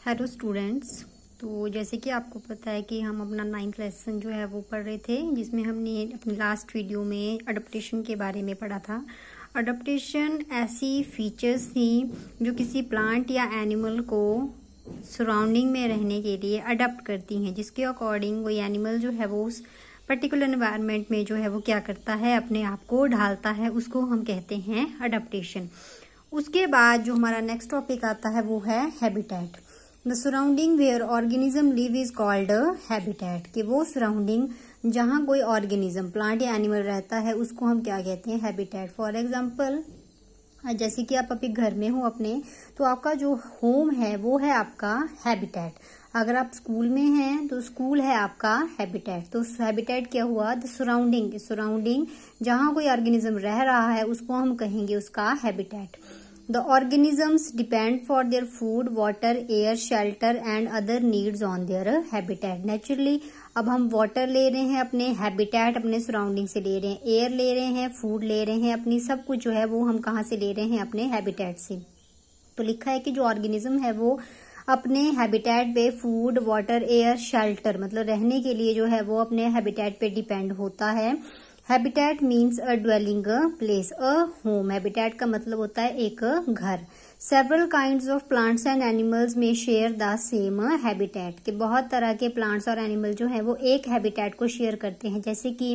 Hello students. तो जैसे कि आपको पता है कि हम अपना 9th लेसन जो है वो पढ़ रहे थे, जिसमें हमने अपनी लास्ट वीडियो में अडप्टेशन के बारे में पढ़ा था। अडप्टेशन ऐसी फीचर्स थी जो किसी प्लांट या एनिमल को सराउंडिंग में रहने के लिए अडप्ट करती हैं, जिसके अकॉर्डिंग कोई एनिमल जो है वो उस पर्टिकुलर एनवायरनमेंट में जो है वो क्या करता है, अपने आप को ढालता है। उसको हम कहते हैं अडप्टेशन। उसके बाद जो हमारा नेक्स्ट टॉपिक आता है वो है habitat. The surrounding where organism live is called habitat. कि वो सराउंडिंग जहां कोई ऑर्गेनिज्म, प्लांट या एनिमल रहता है, उसको हम क्या कहते हैं, हैबिटेट। फॉर एग्जाम्पल, जैसे कि आप अभी घर में हो अपने, तो आपका जो होम है वो है आपका हैबिटेट। अगर आप स्कूल में हैं तो स्कूल है आपका हैबिटेट। तो हैबिटेट क्या हुआ, द सराउंडिंग। सराउंडिंग जहां कोई ऑर्गेनिज्म रह रहा है उसको हम कहेंगे उसका habitat. The organisms depend for their food, water, air, shelter and other needs on their habitat. Naturally, अब हम वाटर ले रहे हैं अपने हैबिटेट, अपने सराउंडिंग से ले रहे हैं, एयर ले रहे हैं, फूड ले रहे हैं, अपनी सब कुछ जो है वो हम कहाँ से ले रहे हैं, अपने हैबिटेट से। तो लिखा है कि जो ऑर्गेनिज्म है वो अपने हैबिटेट पे फूड, वाटर, एयर, शेल्टर मतलब रहने के लिए जो है वो अपने हैबिटेट पे डिपेंड होता है। Habitat means a dwelling place, a home. Habitat का मतलब होता है एक घर। Several kinds of plants and animals में शेयर द सेम हैबिटेट। कि बहुत तरह के प्लांट्स और एनिमल जो है वो एक हैबिटेट को शेयर करते हैं। जैसे कि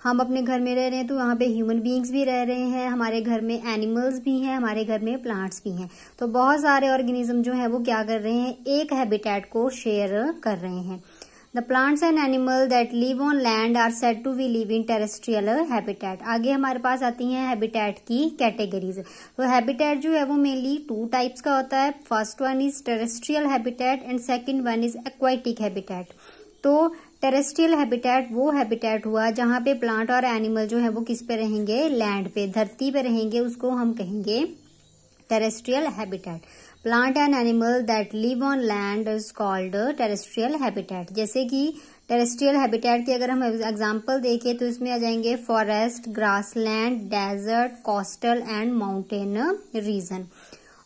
हम अपने घर में रह रहे हैं तो वहां पे ह्यूमन बींग्स भी रह रहे हैं, हमारे घर में एनिमल्स भी हैं, हमारे घर में प्लांट्स भी हैं। तो बहुत सारे ऑर्गेनिज्म जो है वो क्या कर रहे हैं, एक हैबिटेट को शेयर कर रहे हैं। The plants and animals that live on land are said to be live in terrestrial habitat. आगे हमारे पास आती हैं हैबिटेट की कैटेगरीज। तो हैबिटेट जो है वो मेनली 2 टाइप्स का होता है। First one is terrestrial habitat and second one is aquatic habitat. तो टेरेस्ट्रियल हैबिटेट वो हैबिटेट हुआ जहां पे प्लांट और एनिमल जो है वो किस पे रहेंगे, लैंड पे, धरती पे रहेंगे, उसको हम कहेंगे terrestrial habitat. Plant and animal that live on land is called terrestrial habitat. जैसे कि टेरेस्ट्रियल हैबिटेट की अगर हम एग्जांपल देखें तो इसमें आ जाएंगे forest, grassland, desert, coastal and mountain region.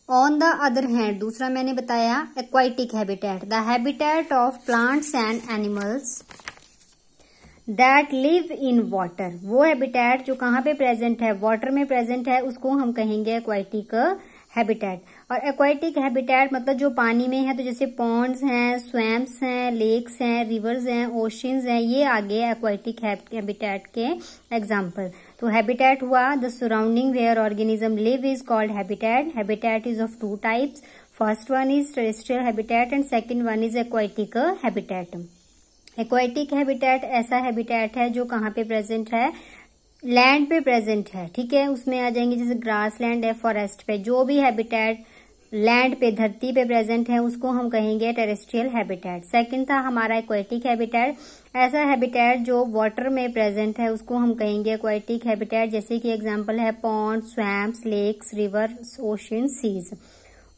On the other hand, दूसरा मैंने बताया aquatic habitat, the habitat of plants and animals that live in water. वो हैबिटेट जो कहाँ पे प्रेजेंट है, वाटर में प्रेजेंट है, उसको हम कहेंगे एक्वाटिक हैबिटेट। और एक्वाटिक हैबिटेट मतलब जो पानी में है, तो जैसे पॉन्ड्स हैं, स्वैम्प्स हैं, लेक्स हैं, रिवर्स हैं, ओशंस हैं, ये आगे एक्वाटिक हैबिटेट के एग्जांपल। तो हैबिटेट हुआ the surrounding where organism live is called habitat. Habitat is of 2 types. First one is terrestrial habitat and second one is aquatic habitat. Aquatic habitat ऐसा habitat है जो कहाँ पे प्रेजेंट है, land पे प्रेजेंट है। ठीक है, उसमें आ जाएंगे जैसे ग्रास लैंड है, फॉरेस्ट पे, जो भी हैबिटेट लैंड पे, धरती पे प्रेजेंट है उसको हम कहेंगे टेरेस्ट्रियल हैबिटेट। सेकंड था हमारा एक्वाटिक हैबिटेट। ऐसा हैबिटेट जो वाटर में प्रेजेंट है उसको हम कहेंगे एक्वाटिक हैबिटेट। जैसे कि एग्जांपल है pond, swamps, lakes, rivers, ocean, seas.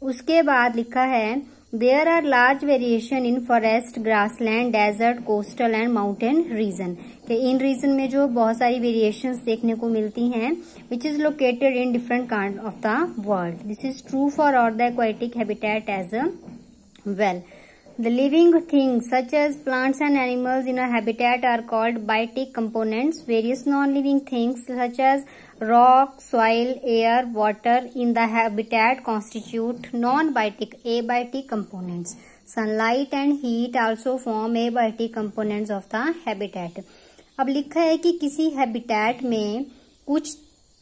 उसके बाद लिखा है there are large variation in forest, grassland, desert, coastal and mountain region. कि इन रीजन में जो बहुत सारी वेरिएशंस देखने को मिलती हैं, which is located in different kind of the world. This is true for all the aquatic habitat as well. The living things such as plants and animals in a habitat are called biotic components. Various non-living things such as rock, soil, air, water in the habitat constitute non-biotic abiotic components. Sunlight and heat also form abiotic components of the habitat. अब लिखा है कि किसी हैबिटेट में कुछ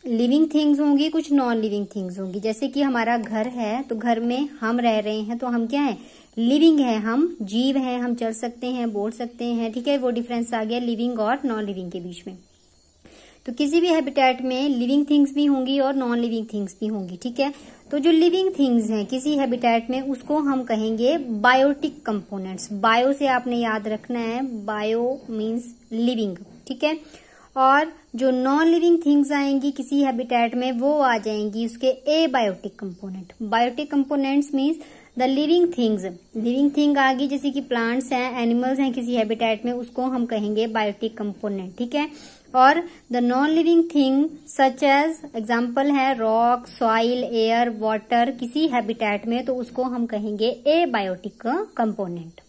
living things होंगी, कुछ नॉन लिविंग थिंग्स होंगी। जैसे कि हमारा घर है तो घर में हम रह रहे हैं तो हम क्या है, लिविंग है, हम जीव हैं, हम चल सकते हैं, बोल सकते हैं। ठीक है, वो डिफरेंस आ गया लिविंग और नॉन लिविंग के बीच में। तो किसी भी हैबिटेट में लिविंग थिंग्स भी होंगी और नॉन लिविंग थिंग्स भी होंगी। ठीक है, तो जो लिविंग थिंग्स हैं किसी हैबिटेट में उसको हम कहेंगे बायोटिक कंपोनेंट्स। बायो से आपने याद रखना है, बायो मीन्स लिविंग। ठीक है, और जो नॉन लिविंग थिंग्स आएंगी किसी हैबिटेट में वो आ जाएंगी उसके abiotic component. Biotic components means the living things. Living thing आ गई जैसे कि प्लांट्स हैं, एनिमल्स हैं किसी हैबिटेट में, उसको हम कहेंगे बायोटिक कंपोनेंट। ठीक है, और the non living thing such as example है रॉक, सॉइल, एयर, वाटर किसी हैबिटेट में, तो उसको हम कहेंगे एबायोटिक कंपोनेंट।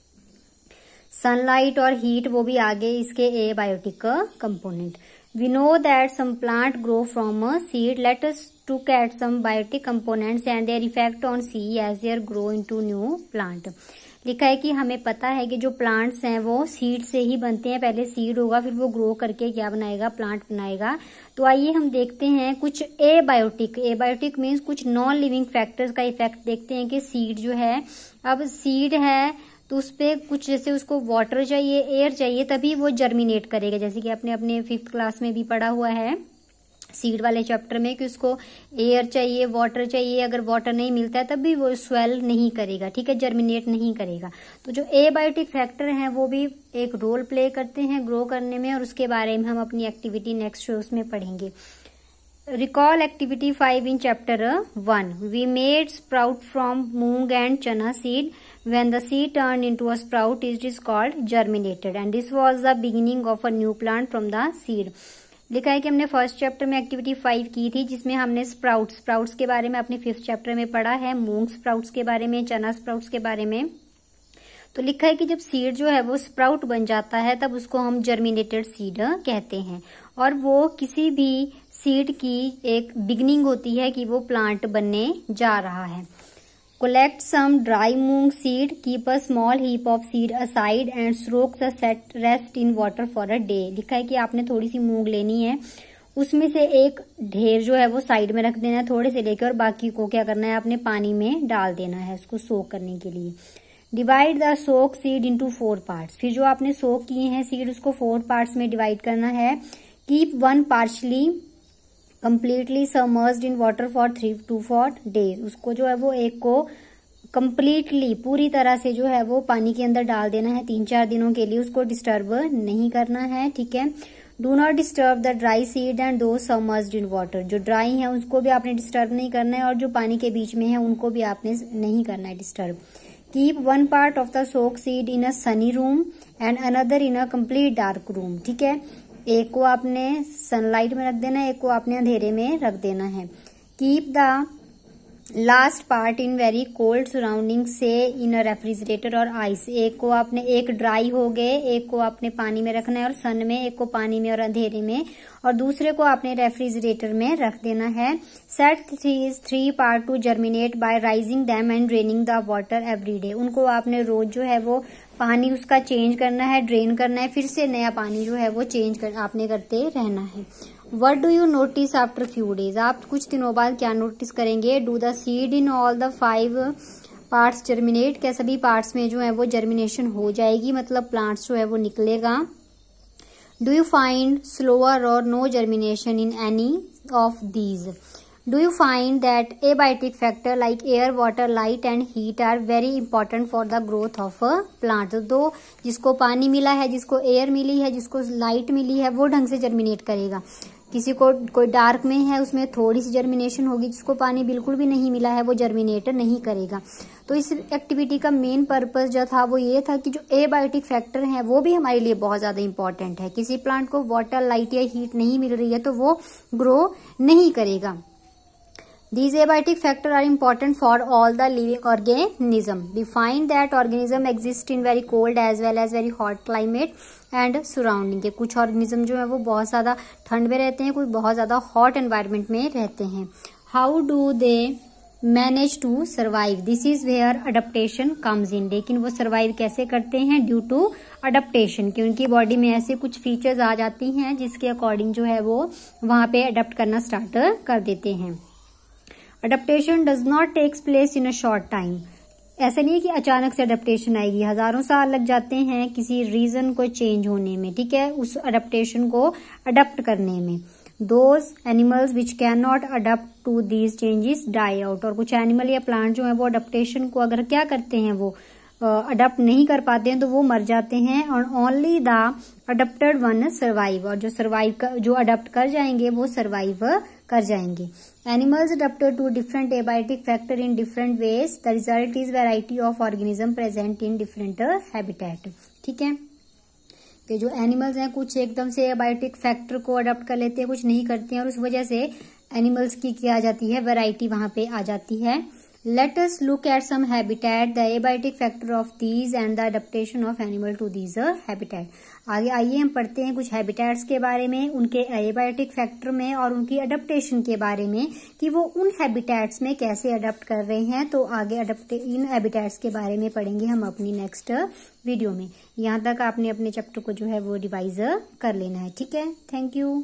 सनलाइट और हीट वो भी आगे इसके abiotic component. We know that some plant grow from a seed, let us look at some biotic components and their effect on sea as they grow into new plant। लिखा है कि हमें पता है कि जो प्लांट्स हैं वो सीड से ही बनते हैं, पहले सीड होगा फिर वो ग्रो करके क्या बनाएगा, प्लांट बनाएगा। तो आइए हम देखते हैं कुछ एबायोटिक मीन्स कुछ नॉन लिविंग फैक्टर्स का इफेक्ट देखते हैं कि सीड जो है, अब सीड है तो उस पे कुछ जैसे उसको वाटर चाहिए, एयर चाहिए, तभी वो जर्मिनेट करेगा। जैसे कि आपने अपने 5th क्लास में भी पढ़ा हुआ है सीड वाले चैप्टर में कि उसको एयर चाहिए, वाटर चाहिए, अगर वाटर नहीं मिलता है तब भी वो स्वेल नहीं करेगा, ठीक है, जर्मिनेट नहीं करेगा। तो जो एबायोटिक फैक्टर हैं वो भी एक रोल प्ले करते हैं ग्रो करने में, और उसके बारे में हम अपनी एक्टिविटी नेक्स्ट शोज में पढ़ेंगे। Recall activity 5 in chapter 1। We made sprout from moong and chana seed. When the seed turned into a sprout, it is called germinated, and this was the beginning of a new plant from the seed। लिखा है कि हमने first chapter में activity 5 की थी जिसमें हमने sprouts के बारे में अपने 5th चैप्टर में पढ़ा है, मूंग स्प्राउट्स के बारे में, चना स्प्राउट्स के बारे में। तो लिखा है कि जब सीड जो है वो स्प्राउट बन जाता है तब उसको हम जर्मिनेटेड सीड कहते हैं, और वो किसी भी सीड की एक बिगनिंग होती है कि वो प्लांट बनने जा रहा है। Collect some dry moong seed, keep a small heap of seed aside and soak the rest in water for a day। लिखा है कि आपने थोड़ी सी मूंग लेनी है, उसमें से एक ढेर जो है वो साइड में रख देना है थोड़े से लेकर, और बाकी को क्या करना है, आपने पानी में डाल देना है उसको सोक करने के लिए। Divide the soak seed into 4 parts. फिर जो आपने सोक किए हैं सीड उसको 4 पार्ट्स में डिवाइड करना है। Keep 1 partially completely submerged in water for 3 to 4 days। उसको जो है वो एक को कंप्लीटली पूरी तरह से जो है वो पानी के अंदर डाल देना है 3-4 दिनों के लिए, उसको डिस्टर्ब नहीं करना है, ठीक है। Do not disturb the dry seed and दो सबमर्ज्ड इन वाटर। जो ड्राई है उसको भी आपने डिस्टर्ब नहीं करना है, और जो पानी के बीच में है उनको भी आपने नहीं करना है disturb. Keep 1 part of the soaked seed in a sunny room and another in a complete dark room। ठीक है, एक को आपने सनलाइट में रख देना है, एक को आपने अंधेरे में रख देना है। Keep the last part in very cold surrounding से इन अ रेफ्रिजरेटर और आइस। एक को आपने, एक ड्राई हो गए, एक को आपने पानी में रखना है और सन में, एक को पानी में और अंधेरे में, और दूसरे को आपने रेफ्रिजरेटर में रख देना है। Set 3 part two germinate bye rising them and draining the water every day. उनको आपने रोज जो है वो पानी उसका चेंज करना है, ड्रेन करना है, फिर से नया पानी जो है वो आपने करते रहना है। What do you notice after few days? आप कुछ दिनों बाद क्या नोटिस करेंगे? Do the seed in all the 5 parts germinate? क्या सभी पार्ट्स में जो है वो जर्मिनेशन हो जाएगी, मतलब प्लांट्स जो है वो निकलेगा। Do you find slower or no germination in any of these? Do you find that abiotic factor like air, water, light and heat are very important for the growth of a plant? तो जिसको पानी मिला है, जिसको air मिली है, जिसको light मिली है, वो ढंग से जर्मिनेट करेगा। किसी को कोई डार्क में है उसमें थोड़ी सी जर्मिनेशन होगी, जिसको पानी बिल्कुल भी नहीं मिला है वो जर्मिनेट नहीं करेगा। तो इस एक्टिविटी का मेन पर्पस जो था वो ये था कि जो एबायोटिक फैक्टर है वो भी हमारे लिए बहुत ज्यादा इंपॉर्टेंट है। किसी प्लांट को वाटर, लाइट या हीट नहीं मिल रही है तो वो ग्रो नहीं करेगा। These abiotic factors are important for all the living organism. We find that organism exist in very cold as well as very hot climate and surrounding के कुछ organism जो है वो बहुत ज़्यादा ठंड में रहते हैं, कुछ बहुत ज़्यादा hot environment में रहते हैं। How do they manage to survive? This is where adaptation comes in। लेकिन वो survive कैसे करते हैं? Due to adaptation, कि उनकी बॉडी में ऐसे कुछ फीचर्स आ जाती हैं जिसके अकॉर्डिंग जो है वो वहाँ पे अडेप्ट करना स्टार्ट कर देते हैं। Adaptation does not takes place in a short time. ऐसा नहीं है कि अचानक से अडेप्टेशन आएगी, हजारों साल लग जाते हैं किसी रीजन को चेंज होने में, ठीक है, उस अडेप्टेशन को अडेप्ट करने में। Those animals which can not adapt to these changes die out. और कुछ एनिमल या प्लांट जो है वो अडेप्टेशन को अगर क्या करते हैं, वो अडेप्ट नहीं कर पाते हैं तो वो मर जाते हैं। और only the adapted one survive. और जो अडेप्ट कर जाएंगे वो सर्वाइव कर जाएंगे। Animals adapted to different abiotic factor in different ways. The result is variety of organism present in different habitat. ठीक है, कि जो एनिमल्स हैं कुछ एकदम से एबायोटिक फैक्टर को अडॉप्ट कर लेते हैं, कुछ नहीं करते हैं, और उस वजह से एनिमल्स की क्या आ जाती है, वैरायटी वहां पे आ जाती है। Let us look at some habitat, the abiotic factor of these and the adaptation of animal to these habitat. आगे आइए हम पढ़ते हैं कुछ हैबिटेट्स के बारे में, उनके एबायोटिक फैक्टर में और उनकी अडप्टेशन के बारे में कि वो उन हैबिटेट्स में कैसे अडप्ट कर रहे हैं। तो आगे इन हैबिटेट्स के बारे में पढ़ेंगे हम अपनी नेक्स्ट वीडियो में। यहाँ तक आपने अपने चैप्टर को जो है वो रिवाइज कर लेना है। ठीक है, थैंक यू।